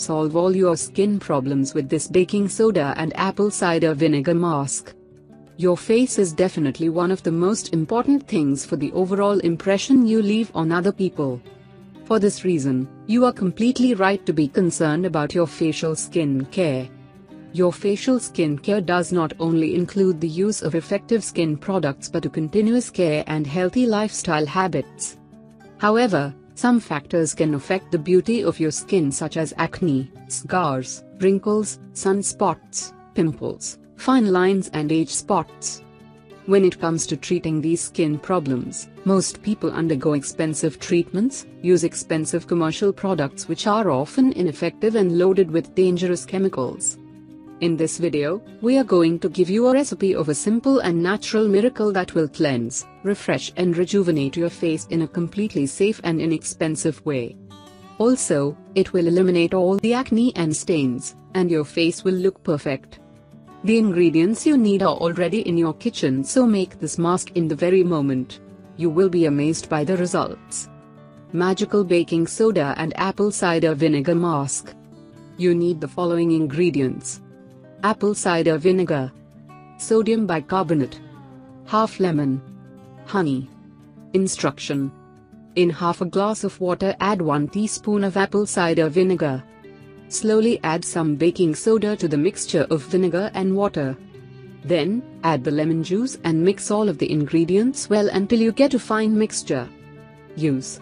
solve all your skin problems with this baking soda and apple cider vinegar mask. Your face is definitely one of the most important things for the overall impression you leave on other people. For this reason, you are completely right to be concerned about your facial skin care. Your facial skin care does not only include the use of effective skin products but a continuous care and healthy lifestyle habits. However, some factors can affect the beauty of your skin, such as acne, scars, wrinkles, sunspots, pimples, fine lines and age spots. When it comes to treating these skin problems, most people undergo expensive treatments, use expensive commercial products which are often ineffective and loaded with dangerous chemicals. In this video, we are going to give you a recipe of a simple and natural miracle that will cleanse, refresh and rejuvenate your face in a completely safe and inexpensive way. Also, it will eliminate all the acne and stains, and your face will look perfect. The ingredients you need are already in your kitchen, so make this mask in the very moment. You will be amazed by the results. Magical baking soda and apple cider vinegar mask. You need the following ingredients: apple cider vinegar, sodium bicarbonate, half lemon, honey. Instruction: in half a glass of water add 1 teaspoon of apple cider vinegar. Slowly add some baking soda to the mixture of vinegar and water. Then, add the lemon juice and mix all of the ingredients well until you get a fine mixture. Use.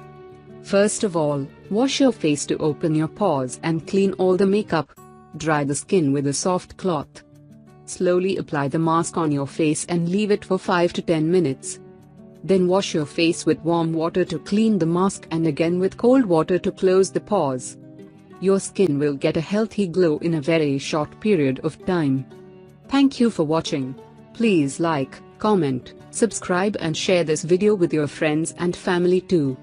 First of all, wash your face to open your pores and clean all the makeup. Dry the skin with a soft cloth. Slowly apply the mask on your face and leave it for 5 to 10 minutes. Then wash your face with warm water to clean the mask and again with cold water to close the pores. Your skin will get a healthy glow in a very short period of time. Thank you for watching. Please like, comment, subscribe and share this video with your friends and family too.